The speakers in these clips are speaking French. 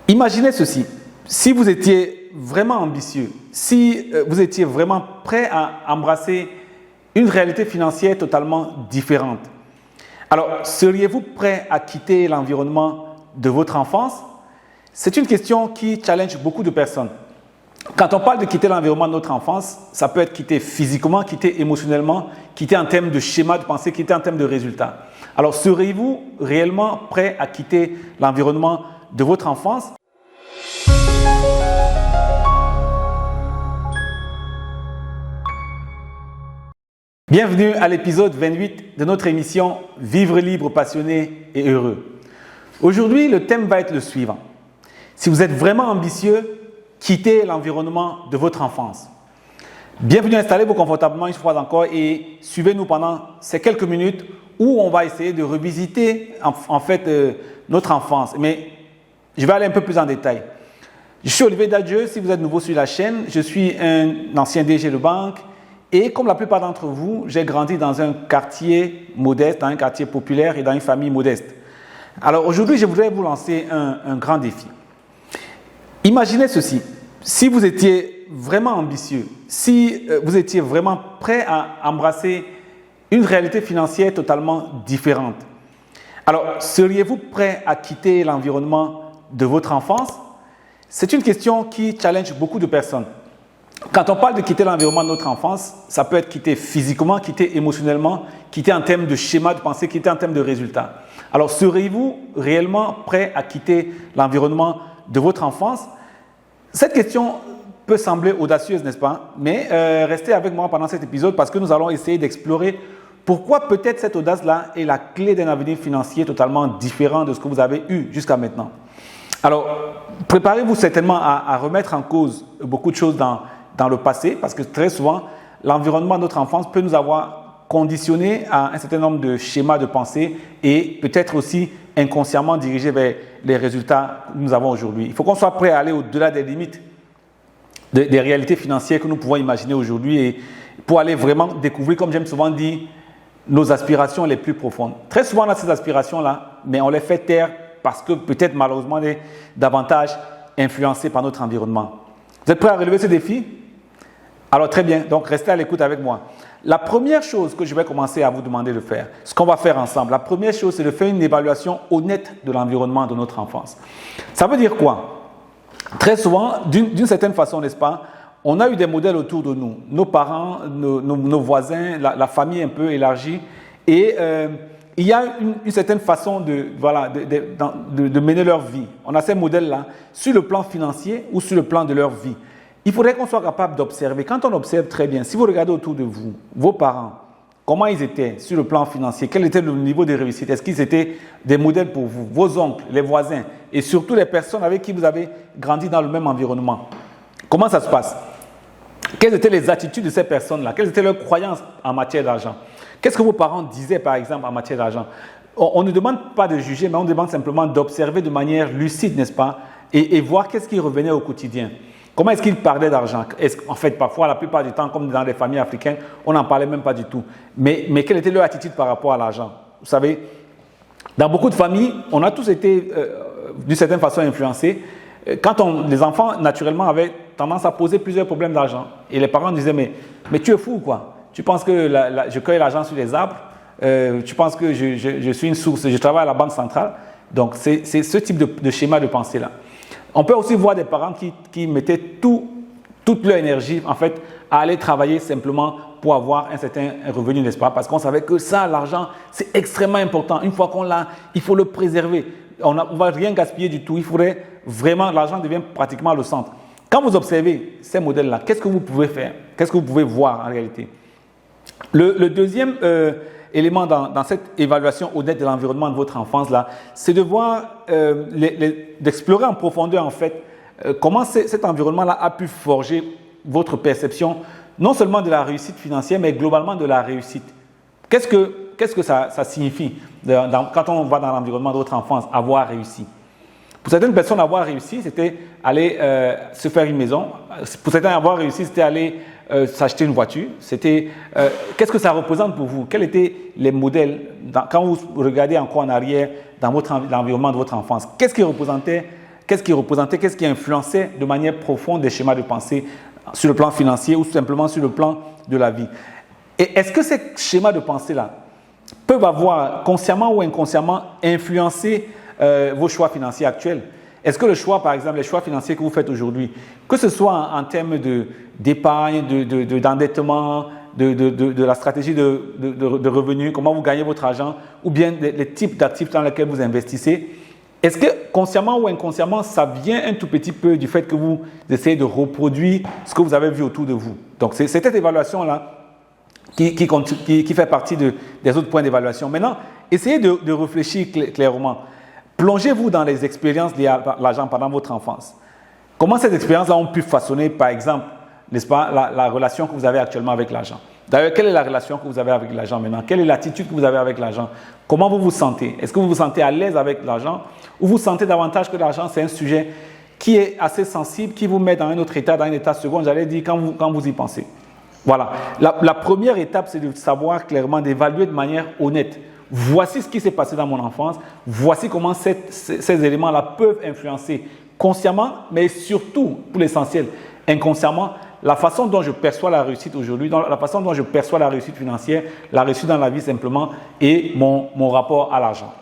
Imaginez ceci, si vous étiez vraiment ambitieux, si vous étiez vraiment prêt à embrasser une réalité financière totalement différente, alors seriez-vous prêt à quitter l'environnement de votre enfance? C'est une question qui challenge beaucoup de personnes. Quand on parle de quitter l'environnement de notre enfance, ça peut être quitter physiquement, quitter émotionnellement, quitter en termes de schéma de pensée, quitter en termes de résultats. Alors, seriez-vous réellement prêt à quitter l'environnement de votre enfance? Bienvenue à l'épisode 28 de notre émission « Vivre libre, passionné et heureux ». Aujourd'hui, le thème va être le suivant. Si vous êtes vraiment ambitieux, quittez l'environnement de votre enfance. Bienvenue, installez-vous confortablement une fois encore et suivez-nous pendant ces quelques minutes où on va essayer de revisiter notre enfance. Mais je vais aller un peu plus en détail. Je suis Olivier Dadjeu, si vous êtes nouveau sur la chaîne, je suis un ancien DG de banque et comme la plupart d'entre vous, j'ai grandi dans un quartier modeste, dans un quartier populaire et dans une famille modeste. Alors aujourd'hui, je voudrais vous lancer un grand défi. Imaginez ceci, si vous étiez vraiment ambitieux, si vous étiez vraiment prêt à embrasser une réalité financière totalement différente, alors seriez-vous prêt à quitter l'environnement de votre enfance? C'est une question qui challenge beaucoup de personnes. Quand on parle de quitter l'environnement de notre enfance, ça peut être quitter physiquement, quitter émotionnellement, quitter en termes de schéma de pensée, quitter en termes de résultats. Alors seriez-vous réellement prêt à quitter l'environnement de votre enfance? Cette question peut sembler audacieuse, n'est-ce pas? Mais restez avec moi pendant cet épisode parce que nous allons essayer d'explorer pourquoi peut-être cette audace-là est la clé d'un avenir financier totalement différent de ce que vous avez eu jusqu'à maintenant. Alors, préparez-vous certainement à remettre en cause beaucoup de choses dans le passé parce que très souvent, l'environnement de notre enfance peut nous avoir conditionnés à un certain nombre de schémas de pensée et peut-être aussi inconsciemment dirigés vers les résultats que nous avons aujourd'hui. Il faut qu'on soit prêt à aller au-delà des limites des réalités financières que nous pouvons imaginer aujourd'hui et pour aller vraiment découvrir, comme j'aime souvent dire, nos aspirations les plus profondes. Très souvent, on a ces aspirations-là, mais on les fait taire parce que peut-être malheureusement, on est davantage influencé par notre environnement. Vous êtes prêts à relever ce défi? Alors très bien, donc restez à l'écoute avec moi. La première chose que je vais commencer à vous demander de faire, ce qu'on va faire ensemble, la première chose, c'est de faire une évaluation honnête de l'environnement de notre enfance. Ça veut dire quoi? Très souvent, d'une certaine façon, n'est-ce pas, on a eu des modèles autour de nous, nos parents, nos voisins, la famille un peu élargie, et il y a une certaine façon de mener leur vie. On a ces modèles-là sur le plan financier ou sur le plan de leur vie. Il faudrait qu'on soit capable d'observer. Quand on observe très bien, si vous regardez autour de vous, vos parents, comment ils étaient sur le plan financier, quel était le niveau de réussite, est-ce qu'ils étaient des modèles pour vous, vos oncles, les voisins et surtout les personnes avec qui vous avez grandi dans le même environnement? Comment ça se passe? Quelles étaient les attitudes de ces personnes-là? Quelles étaient leurs croyances en matière d'argent? Qu'est-ce que vos parents disaient par exemple en matière d'argent? On ne demande pas de juger, mais on demande simplement d'observer de manière lucide, n'est-ce pas? Et voir qu'est-ce qui revenait au quotidien. Comment est-ce qu'ils parlaient d'argent? En fait, parfois, la plupart du temps, comme dans les familles africaines, on n'en parlait même pas du tout. Mais quelle était leur attitude par rapport à l'argent? Vous savez, dans beaucoup de familles, on a tous été d'une certaine façon influencés. Quand les enfants, naturellement, avaient tendance à poser plusieurs problèmes d'argent. Et les parents disaient, mais tu es fou, quoi. Tu penses que je cueille l'argent sur les arbres? Tu penses que je suis une source, je travaille à la banque centrale? Donc, c'est ce type de schéma de pensée-là. On peut aussi voir des parents qui mettaient toute leur énergie, en fait, à aller travailler simplement pour avoir un certain revenu, n'est-ce pas? Parce qu'on savait que ça, l'argent, c'est extrêmement important. Une fois qu'on l'a, il faut le préserver. On ne va rien gaspiller du tout. Il faudrait vraiment, l'argent devient pratiquement le centre. Quand vous observez ces modèles-là, qu'est-ce que vous pouvez faire? Qu'est-ce que vous pouvez voir en réalité? Le deuxième élément dans cette évaluation honnête de l'environnement de votre enfance-là, c'est de voir, d'explorer en profondeur en fait, comment cet environnement-là a pu forger votre perception, non seulement de la réussite financière, mais globalement de la réussite. Qu'est-ce que ça signifie quand on va dans l'environnement de votre enfance, avoir réussi? Pour certaines personnes, avoir réussi, c'était aller se faire une maison. Pour certains, avoir réussi, c'était aller s'acheter une voiture. Qu'est-ce que ça représente pour vous? Quels étaient les modèles quand vous regardez encore en arrière dans l'environnement de votre enfance? Qu'est-ce qui représentait qu'est-ce qui représentait, qu'est-ce qui influençait de manière profonde des schémas de pensée sur le plan financier ou tout simplement sur le plan de la vie. Et est-ce que ces schémas de pensée-là peuvent avoir, consciemment ou inconsciemment, influencé vos choix financiers actuels? Est-ce que le choix, par exemple, les choix financiers que vous faites aujourd'hui, que ce soit en termes d'épargne, d'endettement, de la stratégie de revenus, comment vous gagnez votre argent, ou bien les types d'actifs dans lesquels vous investissez, est-ce que consciemment ou inconsciemment, ça vient un tout petit peu du fait que vous essayez de reproduire ce que vous avez vu autour de vous? Donc, c'est cette évaluation-là qui fait partie des autres points d'évaluation. Maintenant, essayez de réfléchir clairement. Plongez-vous dans les expériences liées à l'argent pendant votre enfance. Comment ces expériences-là ont pu façonner, par exemple, n'est-ce pas, la relation que vous avez actuellement avec l'argent? D'ailleurs, quelle est la relation que vous avez avec l'argent maintenant? Quelle est l'attitude que vous avez avec l'argent? Comment vous vous sentez? Est-ce que vous vous sentez à l'aise avec l'argent? Ou vous sentez davantage que l'argent, c'est un sujet qui est assez sensible, qui vous met dans un autre état, dans un état second, j'allais dire, quand vous y pensez? Voilà. La première étape, c'est de savoir clairement, d'évaluer de manière honnête. Voici ce qui s'est passé dans mon enfance. Voici comment ces éléments-là peuvent influencer consciemment, mais surtout, pour l'essentiel, inconsciemment, la façon dont je perçois la réussite aujourd'hui, la façon dont je perçois la réussite financière, la réussite dans la vie simplement, et mon rapport à l'argent.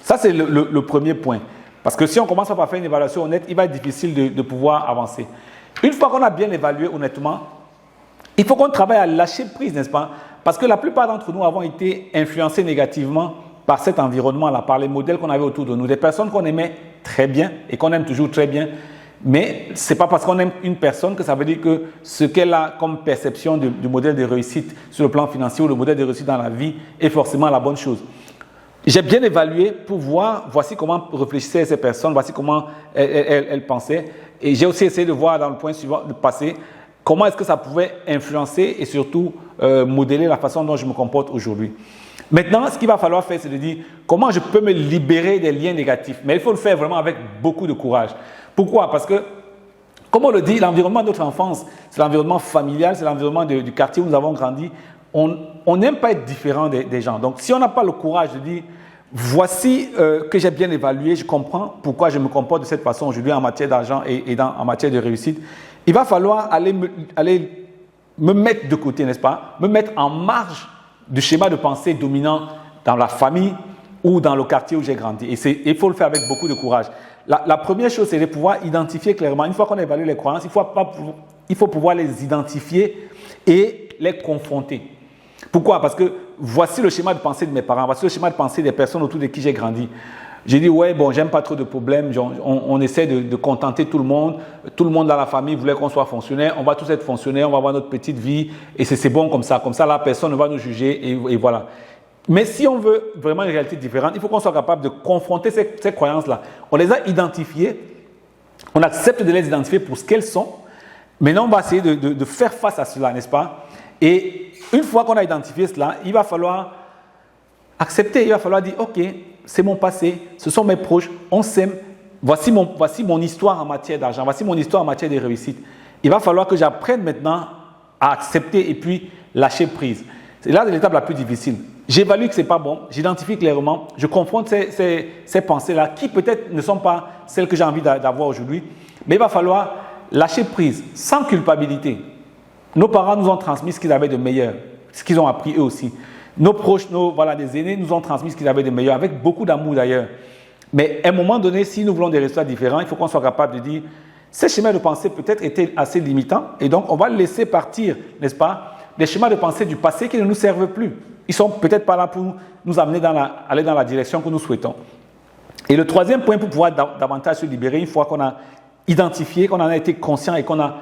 Ça, c'est le premier point. Parce que si on commence par faire une évaluation honnête, il va être difficile de pouvoir avancer. Une fois qu'on a bien évalué honnêtement, il faut qu'on travaille à lâcher prise, n'est-ce pas? Parce que la plupart d'entre nous avons été influencés négativement par cet environnement-là, par les modèles qu'on avait autour de nous, des personnes qu'on aimait très bien et qu'on aime toujours très bien. Mais ce n'est pas parce qu'on aime une personne que ça veut dire que ce qu'elle a comme perception du modèle de réussite sur le plan financier ou le modèle de réussite dans la vie est forcément la bonne chose. J'ai bien évalué pour voir, voici comment réfléchissaient ces personnes, voici comment elles pensaient. Et j'ai aussi essayé de voir dans le point suivant, le passé, comment est-ce que ça pouvait influencer et surtout modeler la façon dont je me comporte aujourd'hui. Maintenant, ce qu'il va falloir faire, c'est de dire comment je peux me libérer des liens négatifs. Mais il faut le faire vraiment avec beaucoup de courage. Pourquoi? Parce que, comme on le dit, l'environnement de notre enfance, c'est l'environnement familial, c'est l'environnement du quartier où nous avons grandi. On n'aime pas être différent des gens. Donc, si on n'a pas le courage de dire voici que j'ai bien évalué, je comprends pourquoi je me comporte de cette façon aujourd'hui en matière d'argent et en matière de réussite, il va falloir aller me mettre de côté, n'est-ce pas? Me mettre en marge du schéma de pensée dominant dans la famille ou dans le quartier où j'ai grandi. Et il faut le faire avec beaucoup de courage. La première chose, c'est de pouvoir identifier clairement. Une fois qu'on a évalué les croyances, il faut pouvoir les identifier et les confronter. Pourquoi? Parce que voici le schéma de pensée de mes parents, voici le schéma de pensée des personnes autour de qui j'ai grandi. J'ai dit, ouais, bon, j'aime pas trop de problèmes, on essaie de contenter tout le monde dans la famille voulait qu'on soit fonctionnaire, on va tous être fonctionnaires, on va avoir notre petite vie, et c'est bon comme ça là, personne ne va nous juger, et voilà. Mais si on veut vraiment une réalité différente, il faut qu'on soit capable de confronter ces croyances-là. On les a identifiées, on accepte de les identifier pour ce qu'elles sont, maintenant on va essayer de faire face à cela, n'est-ce pas? Et une fois qu'on a identifié cela, il va falloir accepter, il va falloir dire, ok, c'est mon passé, ce sont mes proches, on s'aime, voici mon histoire en matière d'argent, voici mon histoire en matière de réussite. Il va falloir que j'apprenne maintenant à accepter et puis lâcher prise. C'est là l'étape la plus difficile. J'évalue que ce n'est pas bon, j'identifie clairement, je confronte ces pensées-là qui peut-être ne sont pas celles que j'ai envie d'avoir aujourd'hui, mais il va falloir lâcher prise, sans culpabilité. Nos parents nous ont transmis ce qu'ils avaient de meilleur, ce qu'ils ont appris eux aussi. Nos proches, des aînés nous ont transmis ce qu'ils avaient de meilleur, avec beaucoup d'amour d'ailleurs. Mais à un moment donné, si nous voulons des résultats différents, il faut qu'on soit capable de dire, ces schémas de pensée peut-être étaient assez limitants, et donc on va laisser partir, n'est-ce pas, des schémas de pensée du passé qui ne nous servent plus. Ils ne sont peut-être pas là pour nous amener aller dans la direction que nous souhaitons. Et le troisième point pour pouvoir davantage se libérer, une fois qu'on a identifié, qu'on en a été conscient et qu'on a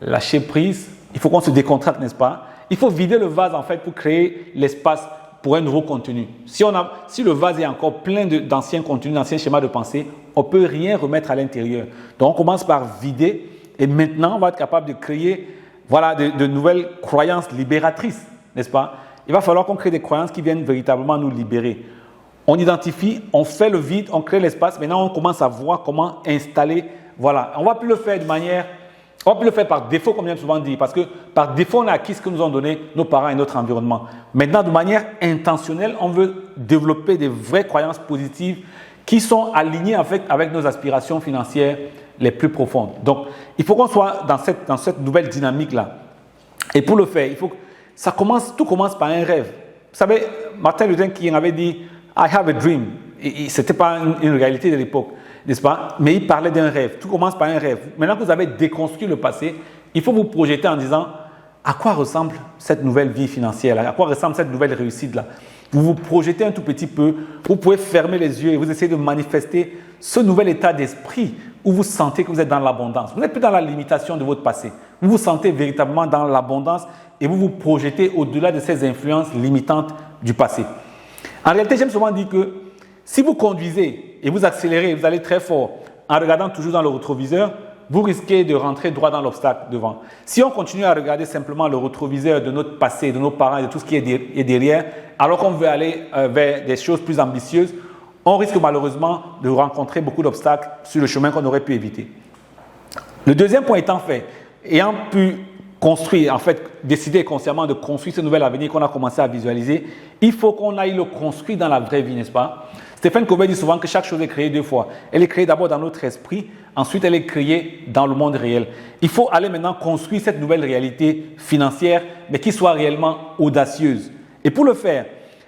lâché prise, il faut qu'on se décontracte, n'est-ce pas? Il faut vider le vase en fait pour créer l'espace pour un nouveau contenu. Si le vase est encore plein d'anciens contenus, d'anciens schémas de pensée, on ne peut rien remettre à l'intérieur. Donc on commence par vider et maintenant on va être capable de créer de nouvelles croyances libératrices, n'est-ce pas? Il va falloir qu'on crée des croyances qui viennent véritablement nous libérer. On identifie, on fait le vide, on crée l'espace, maintenant on commence à voir comment installer, on ne va plus le faire de manière... On peut le faire par défaut, comme je viens souvent dire, parce que par défaut, on a acquis ce que nous ont donné nos parents et notre environnement. Maintenant, de manière intentionnelle, on veut développer des vraies croyances positives qui sont alignés avec nos aspirations financières les plus profondes. Donc, il faut qu'on soit dans cette nouvelle dynamique-là. Et pour le faire, tout commence par un rêve. Vous savez, Martin Luther King avait dit « I have a dream ». Ce n'était pas une réalité de l'époque, n'est-ce pas? Mais il parlait d'un rêve. Tout commence par un rêve. Maintenant que vous avez déconstruit le passé, il faut vous projeter en disant « À quoi ressemble cette nouvelle vie financière-là? À quoi ressemble cette nouvelle réussite-là » Vous vous projetez un tout petit peu, vous pouvez fermer les yeux et vous essayez de manifester ce nouvel état d'esprit où vous sentez que vous êtes dans l'abondance. Vous n'êtes plus dans la limitation de votre passé. Vous vous sentez véritablement dans l'abondance et vous vous projetez au-delà de ces influences limitantes du passé. En réalité, j'aime souvent dire que si vous conduisez et vous accélérez, vous allez très fort en regardant toujours dans le rétroviseur, vous risquez de rentrer droit dans l'obstacle devant. Si on continue à regarder simplement le rétroviseur de notre passé, de nos parents et de tout ce qui est derrière, alors qu'on veut aller vers des choses plus ambitieuses, on risque malheureusement de rencontrer beaucoup d'obstacles sur le chemin qu'on aurait pu éviter. Le deuxième point étant fait, ayant pu construire, en fait, décider consciemment de construire ce nouvel avenir qu'on a commencé à visualiser, il faut qu'on aille le construire dans la vraie vie, n'est-ce pas? Stephen Covey dit souvent que chaque chose est créée deux fois. Elle est créée d'abord dans notre esprit, ensuite elle est créée dans le monde réel. Il faut aller maintenant construire cette nouvelle réalité financière, mais qui soit réellement audacieuse. Et pour le faire,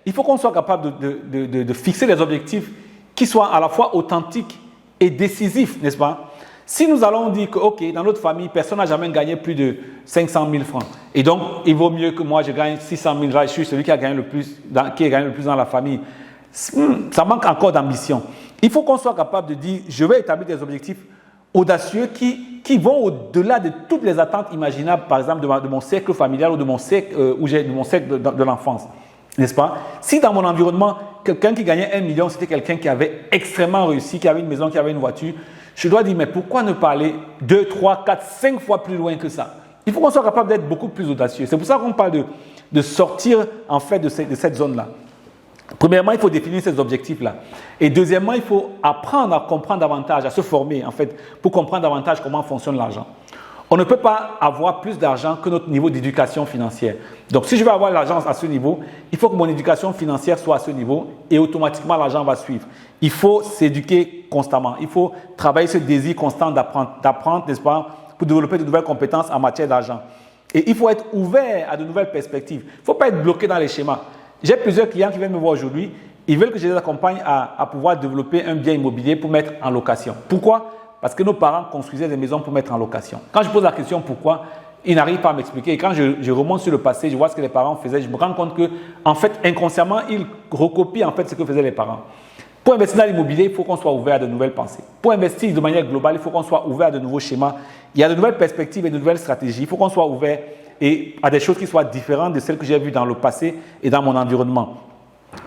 il faut qu'on soit capable de fixer des objectifs qui soient à la fois authentiques et décisifs, n'est-ce pas? Si nous allons dire que, ok, dans notre famille, personne n'a jamais gagné plus de 500 000 francs, et donc il vaut mieux que moi je gagne 600 000 francs, je suis celui qui a gagné le plus dans la famille. Ça manque encore d'ambition. Il faut qu'on soit capable de dire, je vais établir des objectifs audacieux qui vont au-delà de toutes les attentes imaginables, par exemple de mon cercle familial ou de mon cercle de l'enfance. N'est-ce pas? Si dans mon environnement, quelqu'un qui gagnait 1 million, c'était quelqu'un qui avait extrêmement réussi, qui avait une maison, qui avait une voiture, je dois dire, mais pourquoi ne pas aller 2, 3, 4, 5 fois plus loin que ça? Il faut qu'on soit capable d'être beaucoup plus audacieux. C'est pour ça qu'on parle de sortir en fait de cette zone-là. Premièrement, il faut définir ces objectifs-là. Et deuxièmement, il faut apprendre à comprendre davantage, à se former en fait, pour comprendre davantage comment fonctionne l'argent. On ne peut pas avoir plus d'argent que notre niveau d'éducation financière. Donc, si je veux avoir l'argent à ce niveau, il faut que mon éducation financière soit à ce niveau et automatiquement, l'argent va suivre. Il faut s'éduquer constamment. Il faut travailler ce désir constant d'apprendre, n'est-ce pas, pour développer de nouvelles compétences en matière d'argent. Et il faut être ouvert à de nouvelles perspectives. Il ne faut pas être bloqué dans les schémas. J'ai plusieurs clients qui viennent me voir aujourd'hui. Ils veulent que je les accompagne à pouvoir développer un bien immobilier pour mettre en location. Pourquoi? Parce que nos parents construisaient des maisons pour mettre en location. Quand je pose la question pourquoi, ils n'arrivent pas à m'expliquer. Et quand je remonte sur le passé, je vois ce que les parents faisaient, je me rends compte que, en fait, inconsciemment, ils recopient en fait ce que faisaient les parents. Pour investir dans l'immobilier, il faut qu'on soit ouvert à de nouvelles pensées. Pour investir de manière globale, il faut qu'on soit ouvert à de nouveaux schémas. Il y a de nouvelles perspectives et de nouvelles stratégies. Il faut qu'on soit ouvert à des choses qui soient différentes de celles que j'ai vues dans le passé et dans mon environnement.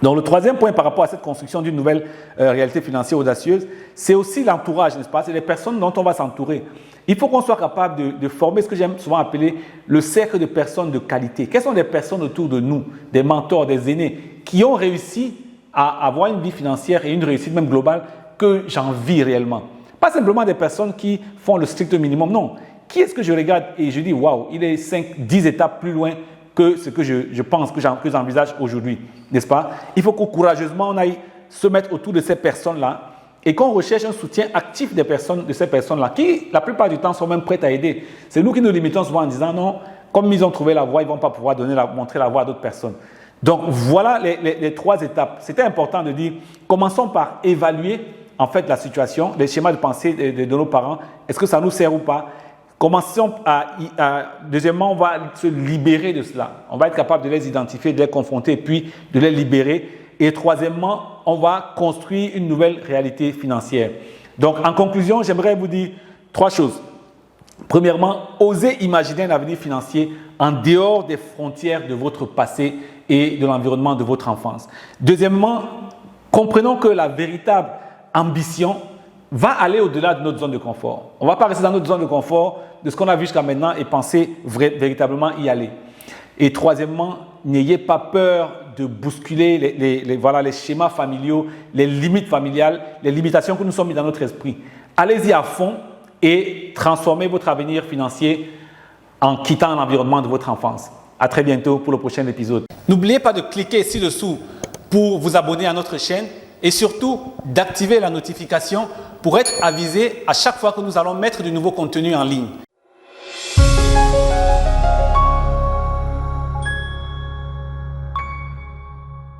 Donc, le troisième point par rapport à cette construction d'une nouvelle réalité financière audacieuse, c'est aussi l'entourage, n'est-ce pas? C'est les personnes dont on va s'entourer. Il faut qu'on soit capable de former ce que j'aime souvent appeler le cercle de personnes de qualité. Quelles sont les personnes autour de nous, des mentors, des aînés, qui ont réussi à avoir une vie financière et une réussite même globale que j'envie réellement? Pas simplement des personnes qui font le strict minimum, non. Qui est-ce que je regarde et je dis, waouh, il est 5-10 étapes plus loin que ce que je pense, que j'envisage aujourd'hui, n'est-ce pas? Il faut que courageusement on aille se mettre autour de ces personnes-là et qu'on recherche un soutien actif de ces personnes-là, qui la plupart du temps sont même prêtes à aider. C'est nous qui nous limitons souvent en disant non, comme ils ont trouvé la voie, ils ne vont pas pouvoir montrer la voie à d'autres personnes. Donc voilà les 3 étapes. C'était important de dire, commençons par évaluer en fait la situation, les schémas de pensée de nos parents, est-ce que ça nous sert ou pas? Commençons deuxièmement, on va se libérer de cela. On va être capable de les identifier, de les confronter, puis de les libérer. Et troisièmement, on va construire une nouvelle réalité financière. Donc, en conclusion, j'aimerais vous dire 3 choses. Premièrement, osez imaginer un avenir financier en dehors des frontières de votre passé et de l'environnement de votre enfance. Deuxièmement, comprenons que la véritable ambition va aller au-delà de notre zone de confort. On ne va pas rester dans notre zone de confort de ce qu'on a vu jusqu'à maintenant et penser véritablement y aller. Et troisièmement, n'ayez pas peur de bousculer les schémas familiaux, les limites familiales, les limitations que nous sommes mis dans notre esprit. Allez-y à fond et transformez votre avenir financier en quittant l'environnement de votre enfance. À très bientôt pour le prochain épisode. N'oubliez pas de cliquer ci-dessous pour vous abonner à notre chaîne et surtout d'activer la notification pour être avisé à chaque fois que nous allons mettre du nouveau contenu en ligne.